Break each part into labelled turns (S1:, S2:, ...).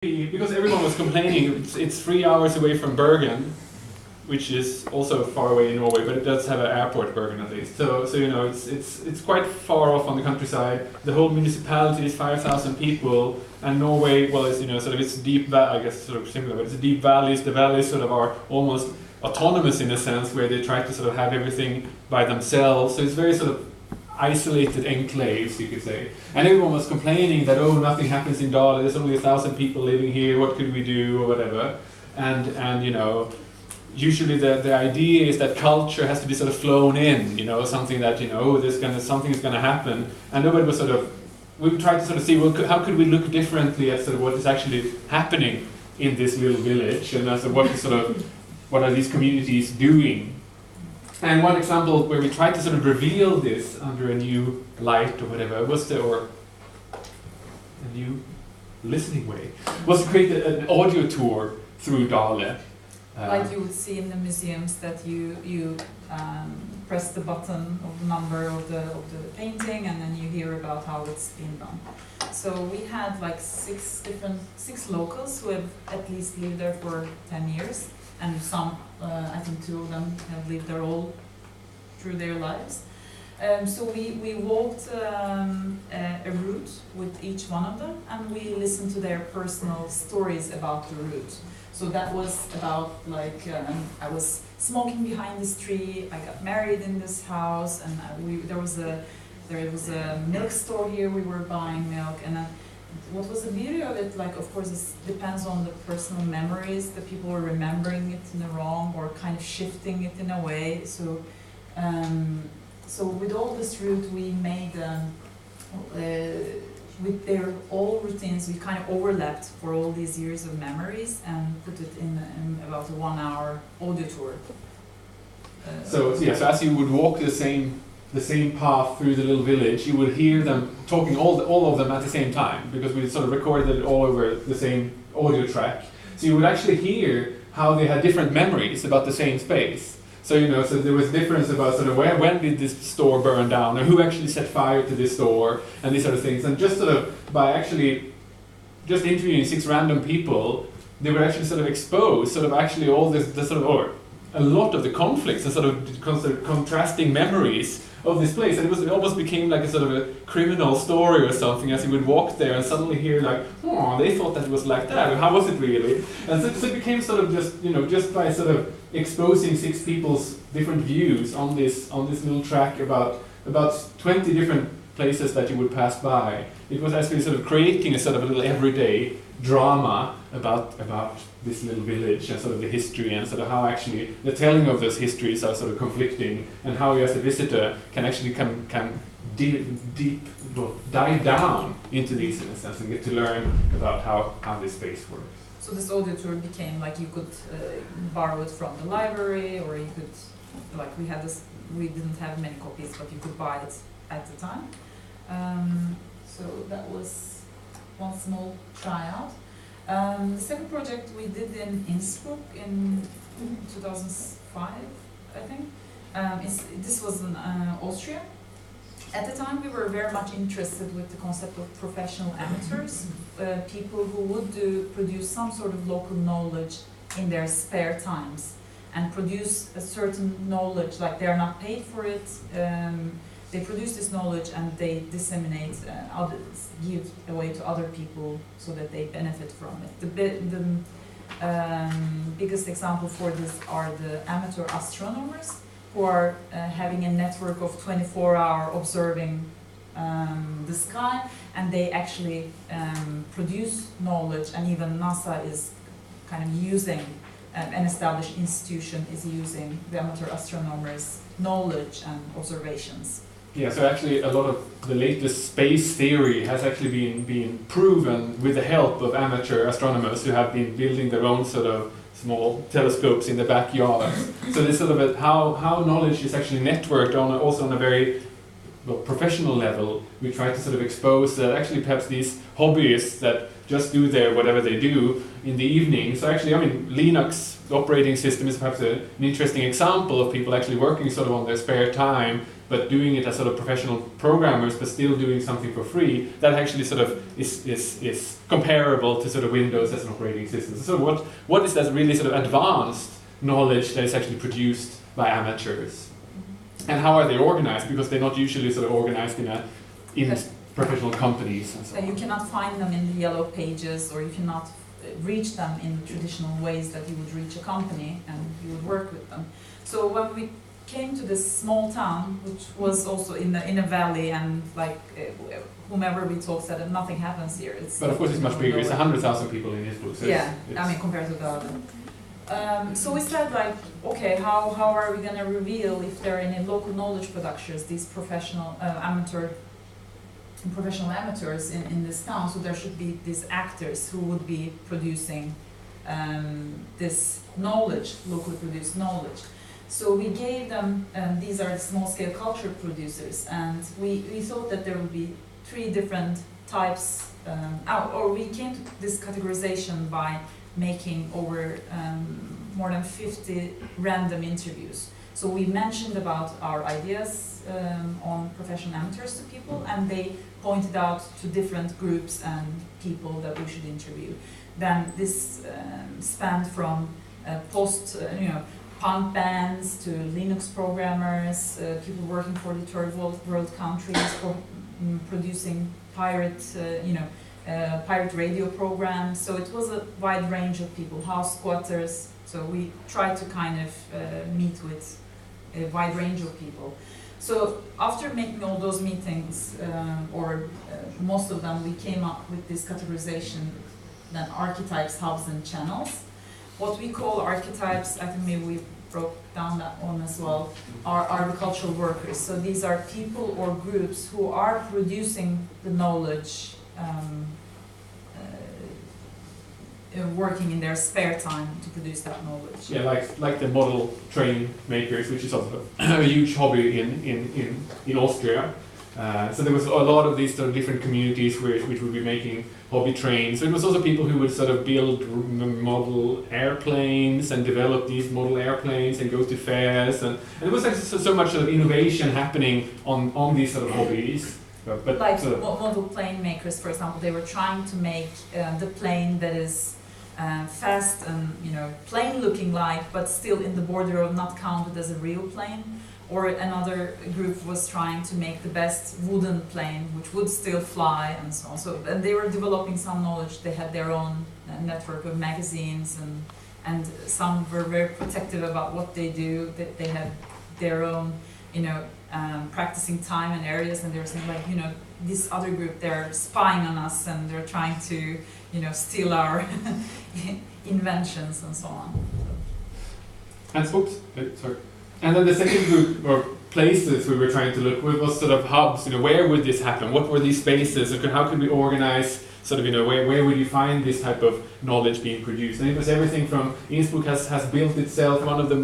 S1: because everyone was complaining, it's 3 hours away from Bergen, which is also far away in Norway, but it does have an airport, Bergen at least. So you know, it's quite far off on the countryside. The whole municipality is 5,000 people, and Norway, well, it's, you know, sort of, it's deep valley, I guess sort of similar, but it's deep valleys. The valleys sort of are almost autonomous in a sense, where they try to sort of have everything by themselves. So it's very sort of isolated enclaves, you could say. And everyone was complaining that, oh, nothing happens in Dale, there's only 1,000 people living here, what could we do, or whatever. And you know, usually the idea is that culture has to be sort of flown in, you know, something that, you know, oh, something is gonna happen. And nobody was sort of, we tried to sort of see, well, how could we look differently at sort of what is actually happening in this little village, and as what are these communities doing? And one example where we tried to sort of reveal this under a new light or whatever was a new listening way, was to create an audio tour through Dale.
S2: Like you would see in the museums, that you press the button of the number of the painting, and then you hear about how it's been done. So we had like six locals who have at least lived there for 10 years, and some, I think 2 of them have lived there all through their lives. So we walked a route with each one of them, and we listened to their personal stories about the route. So that was about, like, I was smoking behind this tree, I got married in this house, and there was a milk store here, we were buying milk, and what was the beauty of it, like, of course, it depends on the personal memories, that people were remembering it in the wrong or kind of shifting it in a way. So with all this route, we made with their all routines, we kind of overlapped for all these years of memories and put it in about a 1 hour audio tour.
S1: So as you would walk the same path through the little village, you would hear them talking, all of them at the same time, because we sort of recorded it all over the same audio track. So you would actually hear how they had different memories about the same space. So, you know, so there was difference about sort of when did this store burn down, or who actually set fire to this store, and these sort of things. And just sort of by actually just interviewing 6 random people, they were actually sort of exposed sort of actually all this sort of, or a lot of the conflicts and sort of contrasting memories of this place. And it almost became like a sort of a criminal story or something, as you would walk there and suddenly hear like, oh, they thought that it was like that, how was it really? And so it became sort of just, you know, just by sort of exposing 6 people's different views on this little track about 20 different places that you would pass by. It was actually sort of creating a sort of a little everyday drama about this little village and sort of the history, and sort of how actually the telling of those histories are sort of conflicting, and how you as a visitor can actually dive down into these, in a sense, and get to learn about how this space works.
S2: So this audio tour became like you could borrow it from the library, or you could, like, we didn't have many copies, but you could buy it at the time. So that was one small tryout. The second project we did in Innsbruck in 2005, I think. This was in Austria. At the time, we were very much interested with the concept of professional amateurs, people who would produce some sort of local knowledge in their spare times, and produce a certain knowledge, like they are not paid for it. They produce this knowledge and they disseminate, give away to other people so that they benefit from it. The biggest example for this are the amateur astronomers, who are having a network of 24-hour observing the sky, and they actually produce knowledge, and even NASA is kind of using, an established institution is using the amateur astronomers' knowledge and observations.
S1: Yeah, so actually a lot of the latest space theory has actually been proven with the help of amateur astronomers who have been building their own sort of small telescopes in the backyard. So this sort of how knowledge is actually networked also on a very professional level. We try to sort of expose that actually perhaps these hobbyists that just do whatever they do in the evening. So actually, I mean, Linux operating system is perhaps an interesting example of people actually working sort of on their spare time but doing it as sort of professional programmers, but still doing something for free, that actually sort of is comparable to sort of Windows as an operating system. So what is that really sort of advanced knowledge that is actually produced by amateurs? And how are they organized? Because they're not usually sort of organized in professional companies and so on.
S2: You cannot find them in the yellow pages, or you cannot reach them in traditional ways that you would reach a company and you would work with them. So when we came to this small town, which was also in a valley, and like whomever we talked said that nothing happens here.
S1: But of course it's much bigger. It's 100,000 people in Innsbruck. So
S2: yeah, I mean compared to the other. So we said like, okay, how are we going to reveal if there are any local knowledge producers, these professional amateurs in this town? So there should be these actors who would be producing this knowledge, locally produced knowledge. So we gave them, these are small-scale culture producers, and we thought that there would be 3 different types, or we came to this categorization by making over more than 50 random interviews. So we mentioned about our ideas on professional amateurs to people, and they pointed out to different groups and people that we should interview. Then this spanned from punk bands to Linux programmers, people working for the third world countries, for producing pirate radio programs. So it was a wide range of people, house squatters. So we tried to kind of meet with a wide range of people. So after making all those meetings, most of them, we came up with this categorization, then archetypes, hubs, and channels. What we call archetypes, I think maybe we broke down that one as well, are agricultural workers. So these are people or groups who are producing the knowledge, working in their spare time to produce that knowledge.
S1: Yeah, like the model train makers, which is also a huge hobby in Austria. So there was a lot of these sort of different communities which would be making hobby trains. So it was also people who would sort of build model airplanes and develop these model airplanes and go to fairs, and it was like so much sort of innovation happening on these sort of hobbies. But
S2: like model plane makers, for example, they were trying to make the plane that is fast and plane looking like, but still in the border of not counted as a real plane. Or another group was trying to make the best wooden plane, which would still fly, and so on. And they were developing some knowledge. They had their own network of magazines, and some were very protective about what they do. They had their own, practicing time and areas, and they were saying like, this other group, they're spying on us, and they're trying to, steal our inventions and so on.
S1: And sorry. And then the second group, or places we were trying to look with, was sort of hubs. Where would this happen? What were these spaces? How could we organize? Sort of, where would you find this type of knowledge being produced? And it was everything from Innsbruck has built itself one of the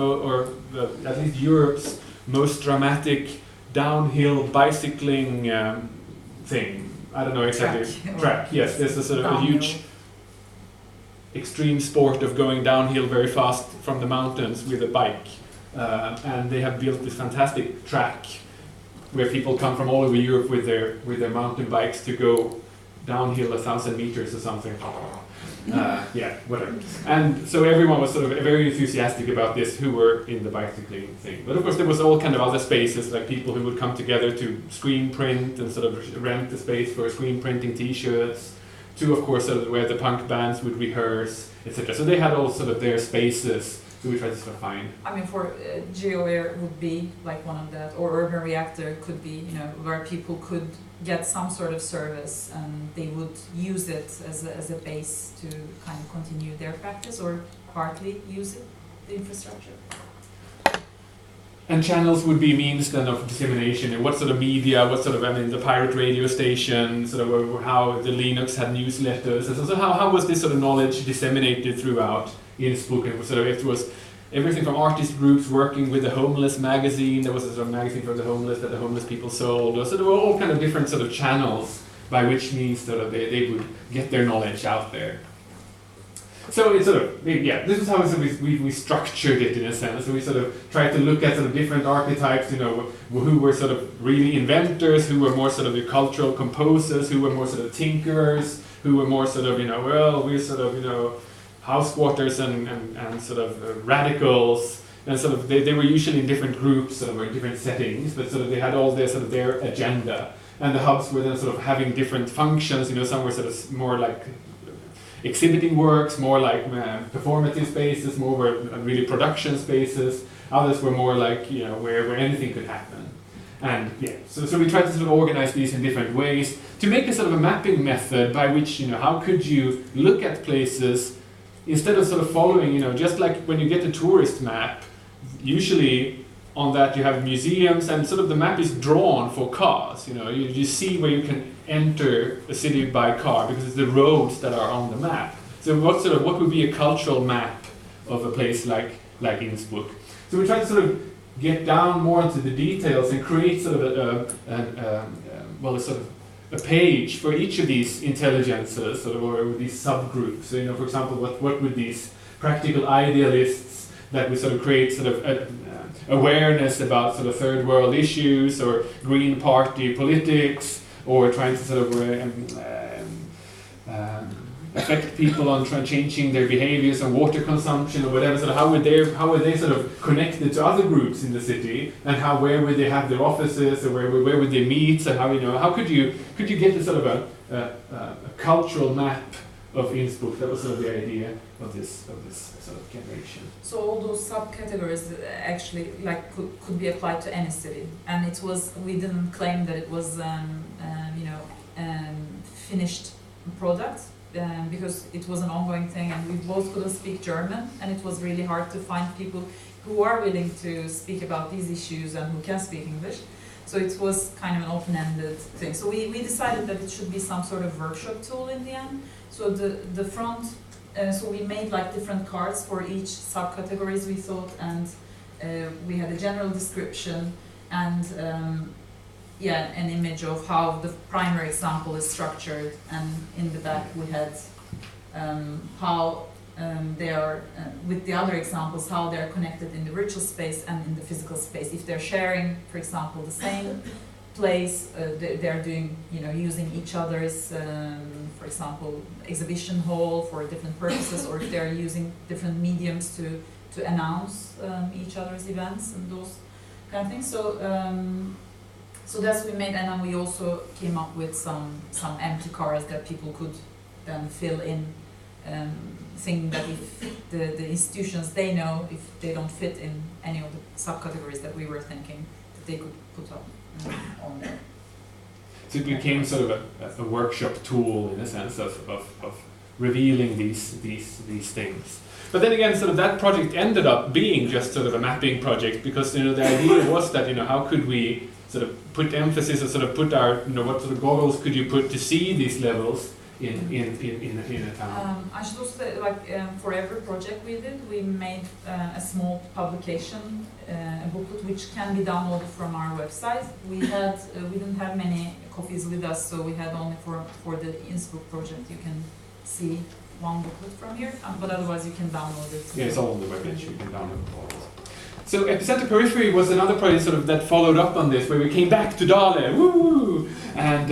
S1: at least Europe's most dramatic downhill bicycling thing. I don't know exactly. Track. Yes, there's a sort of a huge extreme sport of going downhill very fast from the mountains with a bike. And they have built this fantastic track where people come from all over Europe with their mountain bikes to go downhill 1,000 meters or something. Yeah, whatever. And so everyone was sort of very enthusiastic about this who were in the bicycling thing. But of course there was all kind of other spaces, like people who would come together to screen print and sort of rent the space for screen printing t-shirts, to of course sort of where the punk bands would rehearse, etc. So they had all sort of their spaces. So we try to sort of find. I mean,
S2: for GeoAir would be like one of that, or Urban Reactor could be, where people could get some sort of service and they would use it as a base to kind of continue their practice, or partly use it, the infrastructure.
S1: And channels would be means then of dissemination, and what sort of media, what sort of, the pirate radio station, sort of how the Linux had newsletters, and so how was this sort of knowledge disseminated throughout Innsbruck? And sort of it was everything from artist groups working with the homeless magazine. There was a sort of magazine for the homeless that the homeless people sold. So there were all kind of different sort of channels by which means sort of they would get their knowledge out there. So it's sort of, this is how we structured it in a sense. So we sort of tried to look at sort of different archetypes, who were sort of really inventors, who were more sort of the cultural composers, who were more sort of tinkerers, who were more sort of, we're sort of, house squatters and sort of radicals. And sort of, they were usually in different groups, sort of, or in different settings, but sort of they had all their sort of their agenda. And the hubs were then sort of having different functions, some were sort of more like exhibiting works, more like performative spaces, more were really production spaces. Others were more like, where anything could happen. And so we tried to sort of organize these in different ways to make a sort of a mapping method by which, how could you look at places instead of sort of following, just like when you get a tourist map, usually on that you have museums and sort of the map is drawn for cars, you see where you can enter a city by car because it's the roads that are on the map. So what would be a cultural map of a place like Innsbruck? So we try to sort of get down more into the details and create sort of a page for each of these intelligences or these subgroups. So for example, what would these practical idealists that we sort of create sort of awareness about sort of third world issues or Green Party politics, or trying to sort of affect people on changing their behaviors on water consumption or whatever. So how were they sort of connected to other groups in the city, and where would they have their offices, or where would they meet? So how could you get a sort of a cultural map of Innsbruck? That was sort of the idea of this sort of generation.
S2: So all those subcategories actually could be applied to any city, and we didn't claim that it was finished product, because it was an ongoing thing, and we both couldn't speak German, and it was really hard to find people who are willing to speak about these issues and who can speak English. So it was kind of an open-ended thing. So we decided that it should be some sort of workshop tool in the end. So the front, so we made like different cards for each subcategories we thought, and we had a general description and an image of how the primary example is structured, and in the back we had how they are, with the other examples, how they are connected in the virtual space and in the physical space. If they're sharing, for example, the same place, they're doing, using each other's, for example, exhibition hall for different purposes, or if they're using different mediums to announce each other's events and those kind of things. So that's what we made, and then we also came up with some empty cards that people could then fill in, thinking that if the institutions they know, if they don't fit in any of the subcategories that we were thinking, that they could put up on there.
S1: So it became sort of a workshop tool in a sense of revealing these things. But then again, sort of that project ended up being just sort of a mapping project, because the idea was that how could we sort of put emphasis or sort of put our what sort of goggles could you put to see these levels in a town?
S2: I should also say, for every project we did, we made a small publication, a booklet which can be downloaded from our website. We didn't have many copies with us, so we had only for the Innsbruck project. You can see one booklet from here, but otherwise you can download it.
S1: Yeah, it's all on the webpage. You can download it. So Epicenter Periphery was another project sort of that followed up on this, where we came back to Dale, woo, and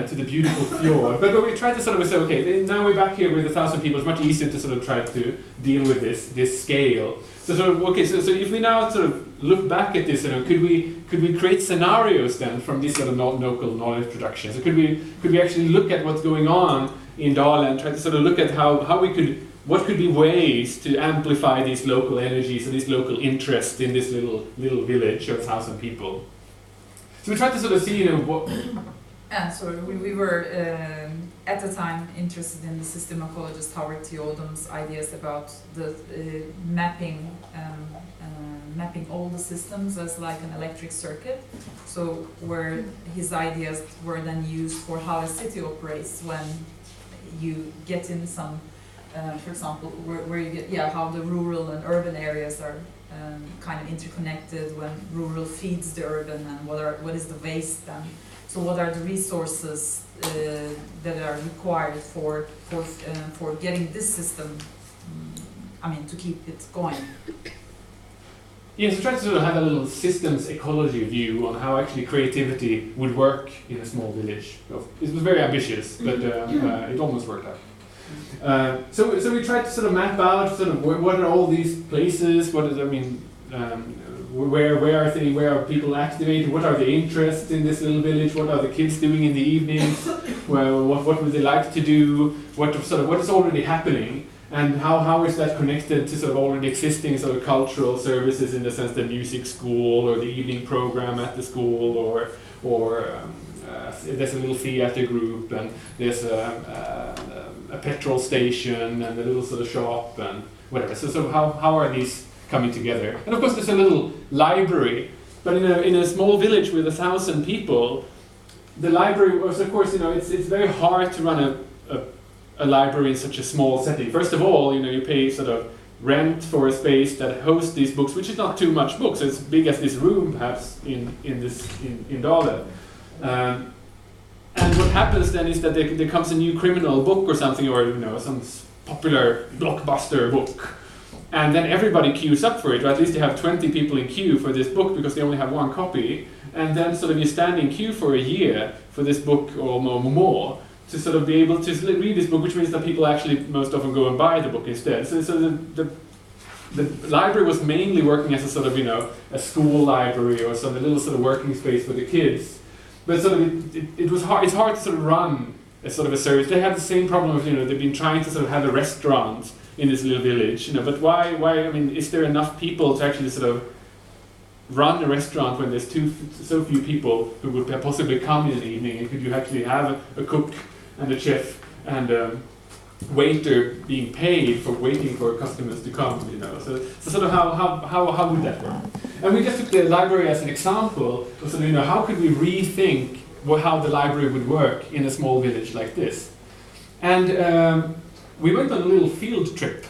S1: to the beautiful fjord. But we tried to sort of say, okay, now we're back here with 1,000 people. It's much easier to sort of try to deal with this scale. So sort of so if we now sort of look back at this, could we create scenarios then from this sort of local knowledge production? So could we actually look at what's going on in Dale and try to sort of look at what could be ways to amplify these local energies and this local interest in this little village of 1,000 people? So we tried to sort of see, what.
S2: So we were at the time interested in the system ecologist Howard T. Odom's ideas about the mapping all the systems as like an electric circuit. So where his ideas were then used for how a city operates when you get in some. For example, where you get how the rural and urban areas are kind of interconnected, when rural feeds the urban, and what is the waste then. So what are the resources that are required for getting this system, to keep it going?
S1: Yes, I tried to sort of have a little systems ecology view on how actually creativity would work in a small village. It was very ambitious, but it almost worked out. So we tried to sort of map out sort of what are all these places. What is where are people activated? What are the interests in this little village? What are the kids doing in the evenings? Well, what would they like to do? What is already happening? And how is that connected to sort of already existing sort of cultural services, in the sense the music school or the evening program at the school, or there's a little theater group, and there's a petrol station and a little sort of shop and whatever. So sort of how are these coming together? And of course there's a little library, but in a small village with 1,000 people, the library was, of course, it's very hard to run a library in such a small setting. First of all, you pay sort of rent for a space that hosts these books, which is not too much books. It's as big as this room, perhaps, in Dale. And what happens then is that there comes a new criminal book or something, or some popular blockbuster book, and then everybody queues up for it, or at least you have 20 people in queue for this book because they only have one copy, and then sort of you stand in queue for a year for this book or more, to sort of be able to read this book, which means that people actually most often go and buy the book instead. So the library was mainly working as a sort of, a school library or some little sort of working space for the kids. But sort of it was hard. It's hard to sort of run a sort of a service. They had the same problem of, they've been trying to sort of have a restaurant in this little village, but why, is there enough people to actually sort of run a restaurant when there's so few people who would possibly come in the evening? And could you actually have a cook and a chef and a waiter being paid for waiting for customers to come, So sort of how would that work? And we just took the library as an example of sort of, how could we rethink how the library would work in a small village like this? And we went on a little field trip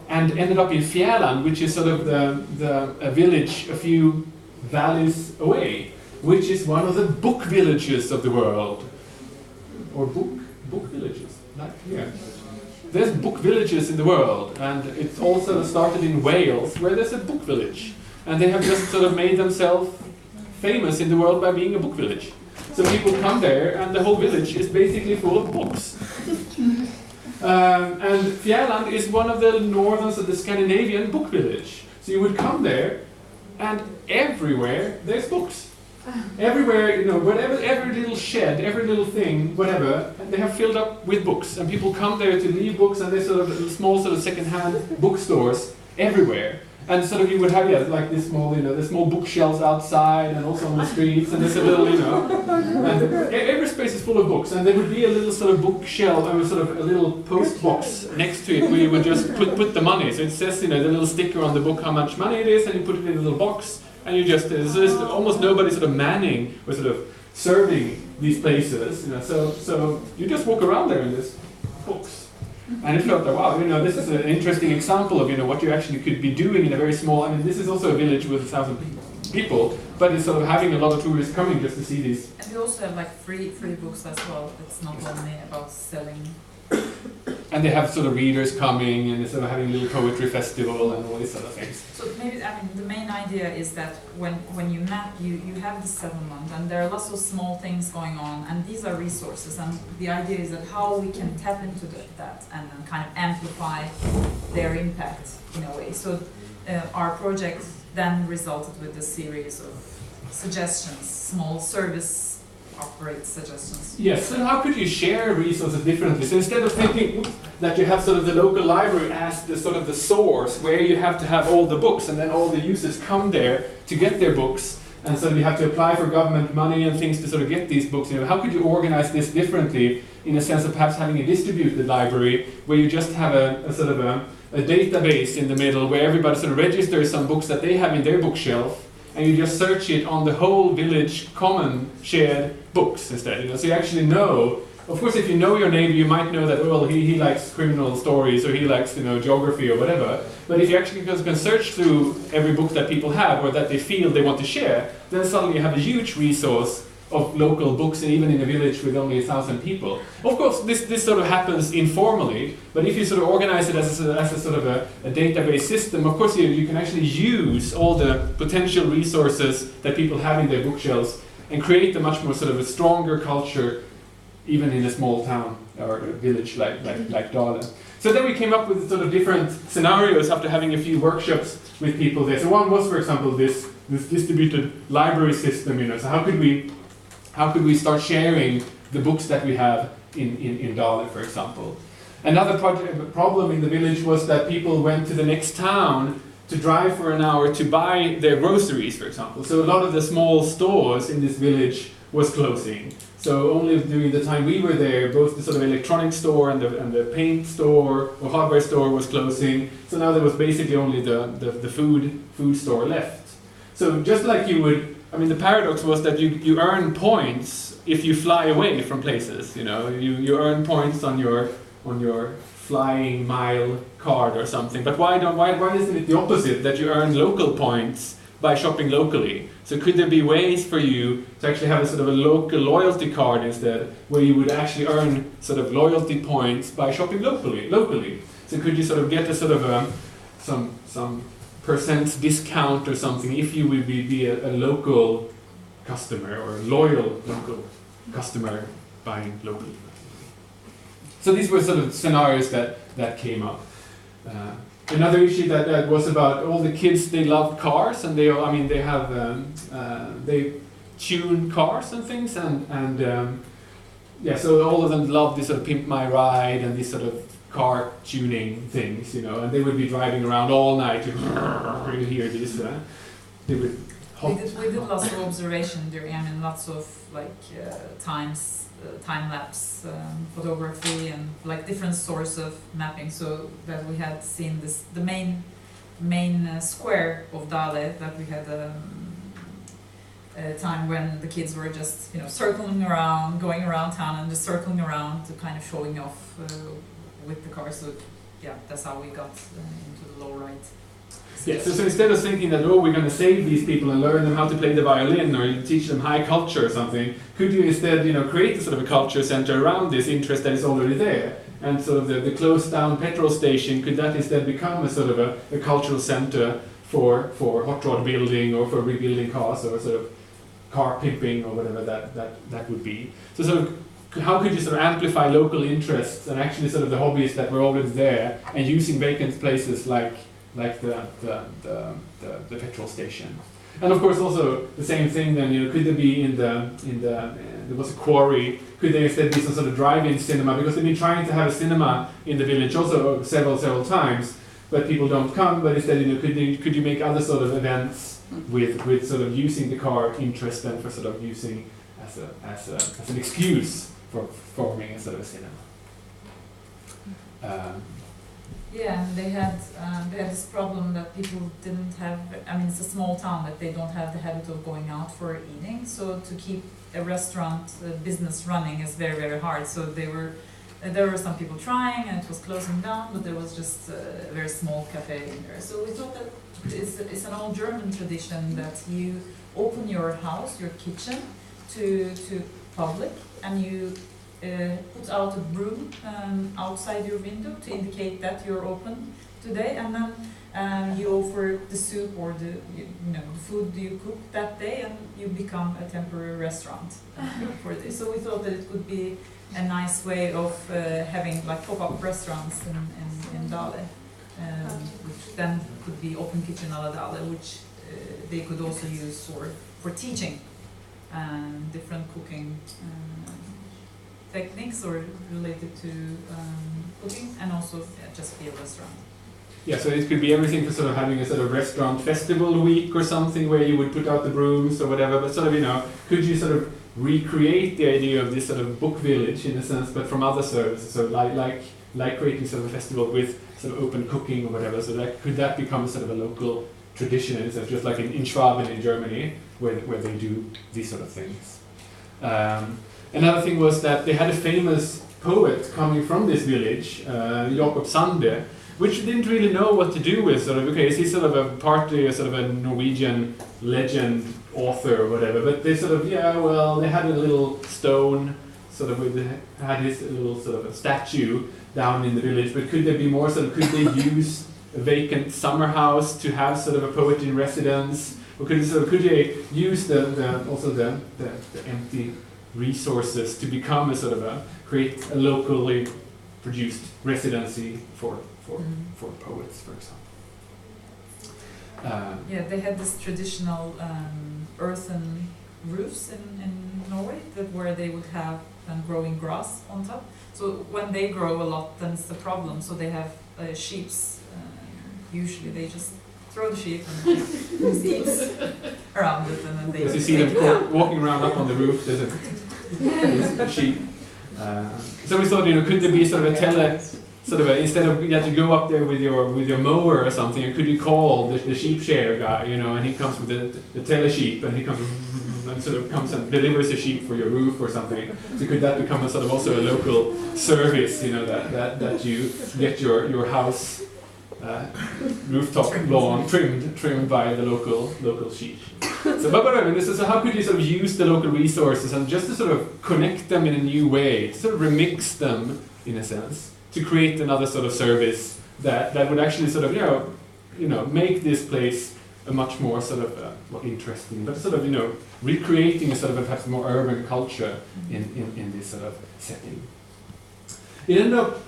S1: and ended up in Fjälland, which is sort of a village a few valleys away, which is one of the book villages of the world. Or book villages, There's book villages in the world, and it's also started in Wales, where there's a book village. And they have just sort of made themselves famous in the world by being a book village. So people come there, and the whole village is basically full of books. And Fjälland is one of the northerns of the Scandinavian book village. So you would come there, and everywhere there's books. Everywhere, whatever, every little shed, every little thing, whatever, they have filled up with books. And people come there to leave books, and there's sort of small sort of second-hand bookstores everywhere. And sort of you would have, like this small, the small bookshelves outside and also on the streets, and there's a little, and every space is full of books, and there would be a little sort of bookshelf, and sort of a little post box next to it where you would just put the money. So it says, the little sticker on the book how much money it is, and you put it in a little box, and you just, there's almost nobody sort of manning or sort of serving these places, so you just walk around there and there's books. And it felt like, wow, this is an interesting example of, what you actually could be doing in a very small, this is also a village with 1,000 people, but it's sort of having a lot of tourists coming just to see these.
S2: And we also have like free books as well. It's not only about selling.
S1: And they have sort of readers coming, and sort of having a little poetry festival and all these sort of things.
S2: So maybe, the main idea is that when you map, you have the settlement, and there are lots of small things going on, and these are resources, and the idea is that how we can tap into that and kind of amplify their impact in a way. So our project then resulted with a series of suggestions, small service operate suggestions.
S1: Yes, and how could you share resources differently? So instead of thinking that you have sort of the local library as the sort of the source where you have to have all the books and then all the users come there to get their books, and so you have to apply for government money and things to sort of get these books, how could you organize this differently in a sense of perhaps having a distributed library where you just have a sort of a database in the middle where everybody sort of registers some books that they have in their bookshelf, and you just search it on the whole village common shared books instead. So you actually know, of course if you know your neighbor you might know that, well, he likes criminal stories, or he likes geography or whatever, but if you actually can search through every book that people have or that they feel they want to share, then suddenly you have a huge resource of local books, and even in a village with only 1,000 people. Of course, this sort of happens informally, but if you sort of organize it as a sort of a database system, of course you can actually use all the potential resources that people have in their bookshelves and create a much more sort of a stronger culture, even in a small town or a village like Dale. So then we came up with sort of different scenarios after having a few workshops with people there. So one was, for example, this distributed library system. So how could we start sharing the books that we have in Dale, for example? Another problem in the village was that people went to the next town to drive for an hour to buy their groceries, for example. So a lot of the small stores in this village was closing. So only during the time we were there, both the sort of electronic store and the paint store or hardware store was closing. So now there was basically only the food store left. So just like you would, the paradox was that you earn points if you fly away from places. You earn points on your flying mile card or something. But why isn't it the opposite, that you earn local points by shopping locally? So could there be ways for you to actually have a sort of a local loyalty card instead, where you would actually earn sort of loyalty points by shopping locally? So could you sort of get a sort of some percent discount or something if you would be a local customer or a loyal local customer buying locally? So these were sort of scenarios that came up. Another issue that was about all the kids. They love cars, and they tune cars and things, and so all of them love this sort of Pimp My Ride and these sort of car tuning things, and they would be driving around all night. You hear this. They would.
S2: We did lots of observation during. Lots of time-lapse photography and different source of mapping, so that we had seen the main square of Dale, that we had a time when the kids were just circling around, going around town and just circling around to kind of showing off with the car. So that's how we got into the low right.
S1: Yeah, so instead of thinking that, we're going to save these people and learn them how to play the violin or teach them high culture or something, could you instead, create a sort of a culture center around this interest that is already there? And sort of the closed down petrol station, could that instead become a sort of a cultural center for hot rod building or for rebuilding cars, or sort of car pimping or whatever that would be? So sort of, how could you sort of amplify local interests and actually sort of the hobbies that were already there, and using vacant places like the petrol station? And of course also the same thing then, could there be there was a quarry, could there instead be some sort of drive-in cinema? Because they've been trying to have a cinema in the village also several times, but people don't come. But instead, could you make other sort of events with sort of using the car interest and for sort of using as an excuse for forming a sort of a cinema?
S2: They had this problem that people didn't have. It's a small town, that they don't have the habit of going out for eating. So to keep a restaurant business running is very, very hard. So there were some people trying, and it was closing down, but there was just a very small cafe in there. So we thought that it's an old German tradition that you open your house, your kitchen, to public, and you put out a broom outside your window to indicate that you're open today, and then you offer the soup or the food you cook that day, and you become a temporary restaurant for this. So we thought that it could be a nice way of having pop-up restaurants in Dale, which then could be open kitchen a la Dale, which they could also use for teaching different cooking techniques or related to cooking, and also just be a restaurant.
S1: Yeah, so it could be everything for sort of having a sort of restaurant festival week or something where you would put out the brooms or whatever, but sort of, could you sort of recreate the idea of this sort of book village in a sense, but from other services, so like creating sort of a festival with sort of open cooking or whatever, so could that become sort of a local tradition instead, just like in Schwaben in Germany, where they do these sort of things. Another thing was that they had a famous poet coming from this village, Jakob Sande, which didn't really know what to do with. Sort of, okay, is he sort of a partly sort of a Norwegian legend author or whatever, but they sort of, they had a little stone, sort of, they had this little sort of a statue down in the village, but could there be more sort of, could they use a vacant summer house to have sort of a poet in residence? Or could they use the empty resources to become a sort of create a locally produced residency for poets, for example?
S2: They had this traditional earthen roofs in Norway where they would have growing grass on top. So when they grow a lot, then it's the problem. So they have sheep's. Usually they just throw the sheep and the seeds around it, and then they.
S1: As you see them walking around up on the roof, there's a sheep. So we thought, could there be sort of instead of you had to go up there with your mower or something, could you call the sheep shearer guy, and he comes with the tele sheep, and he comes and sort of comes and delivers a sheep for your roof or something. So could that become a sort of also a local service, that you get your house rooftop lawn trimmed by the local sheep. So, so how could you sort of use the local resources and just to sort of connect them in a new way, sort of remix them in a sense, to create another sort of service that would actually sort of make this place a much more sort of interesting, but sort of recreating a sort of a perhaps more urban culture in this sort of setting. It ended up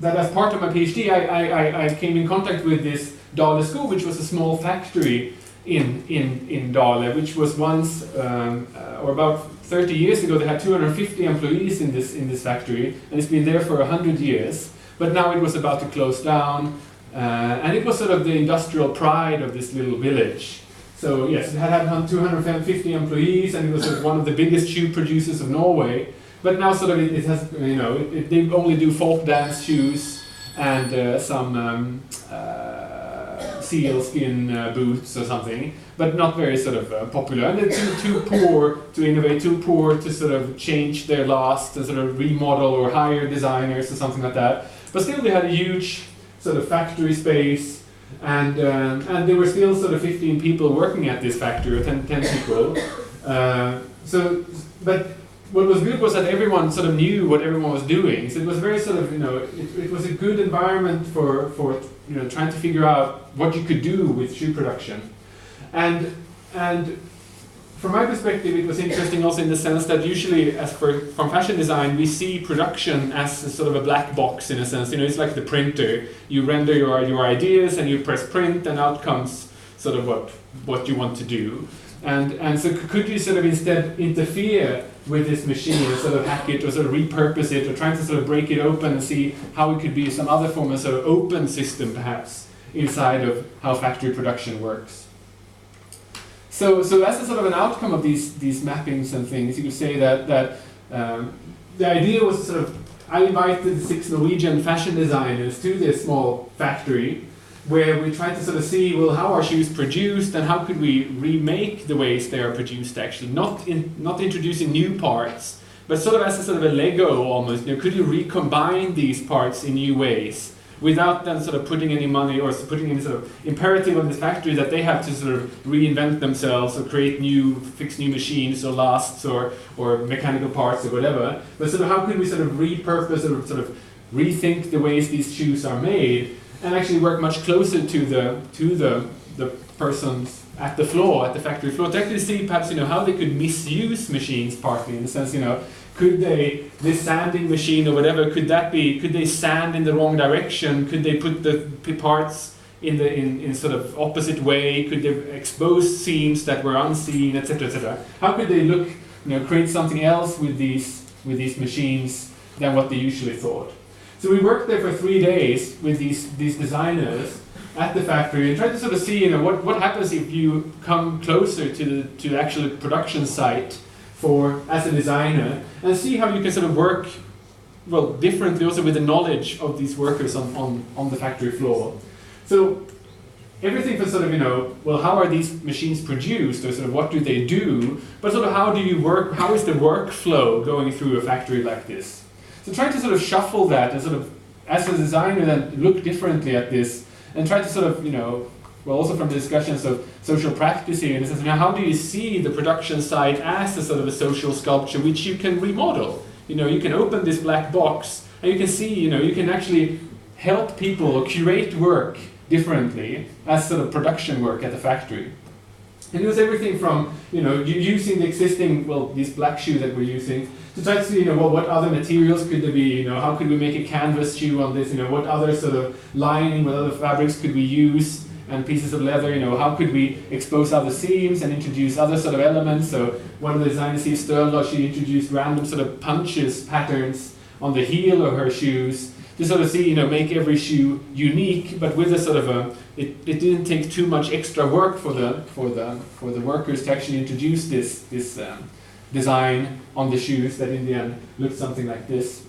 S1: that as part of my PhD, I came in contact with this Dale School, which was a small factory in Dale, which was once, or about 30 years ago, they had 250 employees in this factory, and it's been there for 100 years. But now it was about to close down, and it was sort of the industrial pride of this little village. So yes, it had 250 employees, and it was sort of one of the biggest shoe producers of Norway. But now sort of it has, they only do folk dance shoes and some sealskin boots or something, but not very sort of popular. And they're too poor to innovate, too poor to sort of change their last and sort of remodel or hire designers or something like that. But still they had a huge sort of factory space, and there were still sort of 15 people working at this factory, or 10 people. But what was good was that everyone sort of knew what everyone was doing. So it was very sort of, it was a good environment for trying to figure out what you could do with shoe production. And from my perspective, it was interesting also in the sense that usually, from fashion design, we see production as a sort of a black box in a sense. It's like the printer. You render your ideas and you press print, and out comes sort of what you want to do. And so could you sort of instead interfere with this machine and sort of hack it or sort of repurpose it, or trying to sort of break it open and see how it could be some other form of sort of open system perhaps inside of how factory production works. So as a sort of an outcome of these mappings and things, you could say that the idea was sort of, I invited 6 Norwegian fashion designers to this small factory where we tried to sort of see, well, how are shoes produced and how could we remake the ways they are produced actually, not introducing new parts, but sort of as a sort of a Lego almost. Could you recombine these parts in new ways without then sort of putting any money or putting any sort of imperative on this factory that they have to sort of reinvent themselves or fix new machines or lasts or mechanical parts or whatever. But sort of how could we sort of repurpose or sort of rethink the ways these shoes are made and actually work much closer to the persons at the factory floor, to actually see perhaps how they could misuse machines partly, in the sense could they, this sanding machine or whatever, could they sand in the wrong direction? Could they put the parts in sort of opposite way? Could they expose seams that were unseen, etc., etc.? How could they create something else with these machines than what they usually thought? So we worked there for 3 days with these designers at the factory and tried to sort of see what happens if you come closer to the actual production site as a designer, and see how you can sort of work differently also with the knowledge of these workers on the factory floor. So everything from sort of how are these machines produced, or sort of what do they do, but sort of how do you work, how is the workflow going through a factory like this? So trying to sort of shuffle that and sort of, as a designer, then look differently at this and try to sort of, well, also from the discussions of social practice here, in the sense of, how do you see the production site as a sort of a social sculpture which you can remodel? You can open this black box and you can see, you can actually help people curate work differently as sort of production work at the factory. And it was everything from, using the existing, these black shoes that we're using, to try to see, what other materials could there be, how could we make a canvas shoe on this, what other sort of lining, what other fabrics could we use, and pieces of leather, how could we expose other seams and introduce other sort of elements. So one of the designers, Siv Sturldal, she introduced random sort of punches patterns on the heel of her shoes to sort of see, make every shoe unique, but with a sort of it didn't take too much extra work for the workers to actually introduce this design on the shoes that in the end looked something like this.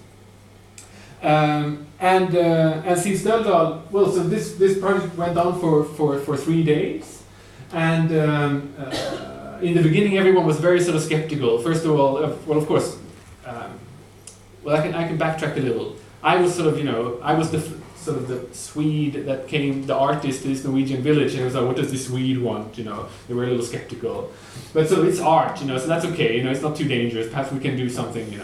S1: And Siv Sturldal, so this project went on for 3 days, and in the beginning everyone was very sort of skeptical. First of all, of course, I can backtrack a little. I was sort of, I was the Swede that came, the artist to this Norwegian village, and I was like, what does the Swede want? They were a little skeptical. But so it's art, so that's okay, it's not too dangerous, perhaps we can do something,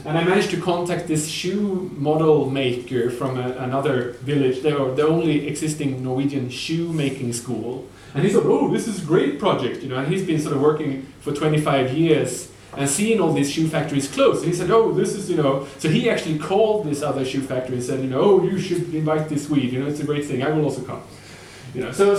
S1: And I managed to contact this shoe model maker from another village, they were the only existing Norwegian shoe making school. And he thought, oh, this is a great project, and he's been sort of working for 25 years and seeing all these shoe factories close. And he said, oh, this is, so he actually called this other shoe factory and said, oh, you should invite this Swede, it's a great thing, I will also come. So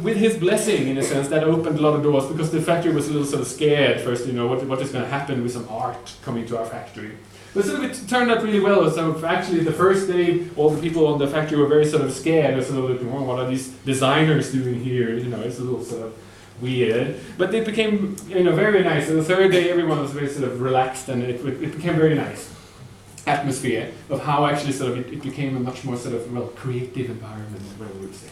S1: with his blessing, in a sense, that opened a lot of doors, because the factory was a little sort of scared first, what is going to happen with some art coming to our factory. But sort of it turned out really well. So actually the first day, all the people on the factory were very sort of scared, sort of looking, what are these designers doing here? It's a little sort of weird. But they became, very nice. And the third day, everyone was very sort of relaxed, and it became very nice atmosphere of how actually sort of it became a much more sort of, creative environment, what I would say.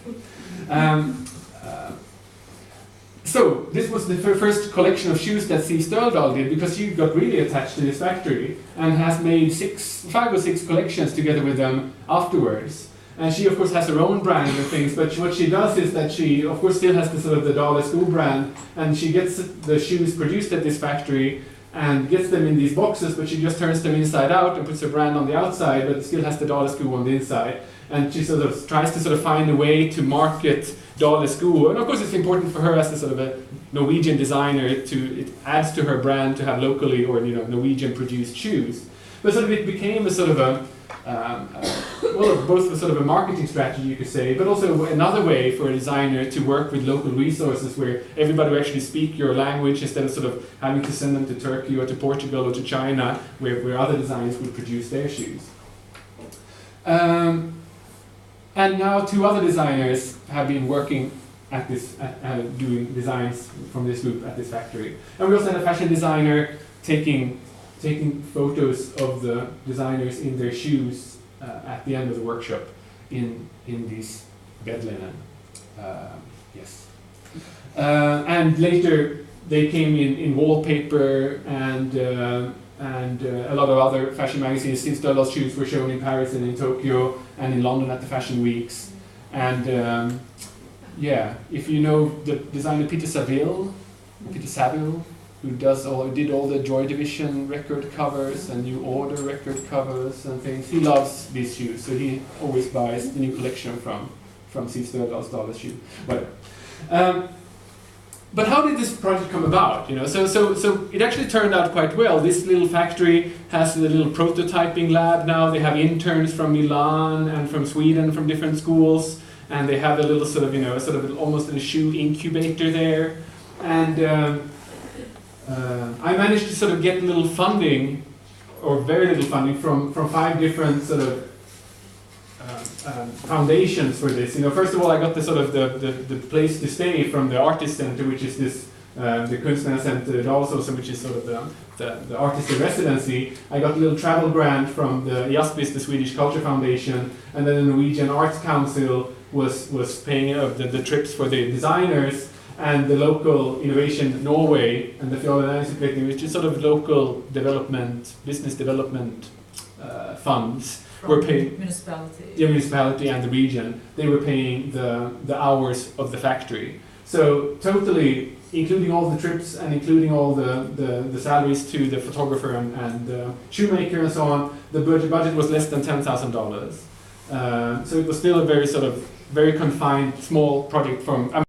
S1: So this was the first collection of shoes that Siv Sturldal did, because she got really attached to this factory and has made 5 or 6 collections together with them afterwards. And she of course has her own brand and things, but what she does is that she of course still has the sort of the Dale School brand, and she gets the shoes produced at this factory and gets them in these boxes, but she just turns them inside out and puts her brand on the outside, but it still has the Dale School on the inside. And she sort of tries to sort of find a way to market Dale School. And of course it's important for her as a sort of a Norwegian designer it adds to her brand to have locally or Norwegian produced shoes. But sort of it became a sort of both a sort of a marketing strategy, you could say, but also another way for a designer to work with local resources where everybody will actually speak your language, instead of sort of having to send them to Turkey or to Portugal or to China, where other designers would produce their shoes. And now 2 other designers have been working at this, doing designs from this group at this factory. And we also had a fashion designer taking photos of the designers in their shoes at the end of the workshop in these bed linen. Yes. And later they came in wallpaper and a lot of other fashion magazines. Siv Sturldal's shoes were shown in Paris and in Tokyo and in London at the fashion weeks. And if you know the designer Peter Saville, who did all the Joy Division record covers and New Order record covers and things, he loves these shoes, so he always buys the new collection from Siv Sturldal's Dale shoe. Whatever. But how did this project come about? So it actually turned out quite well. This little factory has a little prototyping lab now. They have interns from Milan and from Sweden, from different schools, and they have a little sort of almost a shoe incubator there. And I managed to sort of get a little funding, or very little funding, from 5 different sort of foundations for this. First of all, I got the sort of the place to stay from the Artist Center, which is this the Kunstnercenter also, which is sort of the artist in residency. I got a little travel grant from the IASPIS, the Swedish Culture Foundation, and then the Norwegian Arts Council was paying the trips for the designers, and the local Innovation Norway and the Fjord Næringsutvikling, which is sort of local development, business development funds
S2: From
S1: were paying
S2: municipality.
S1: the municipality and the region. They were paying the hours of the factory. So totally, including all the trips and including all the salaries to the photographer and the shoemaker and so on, the budget was less than $10,000. So it was still a very very confined, small project from.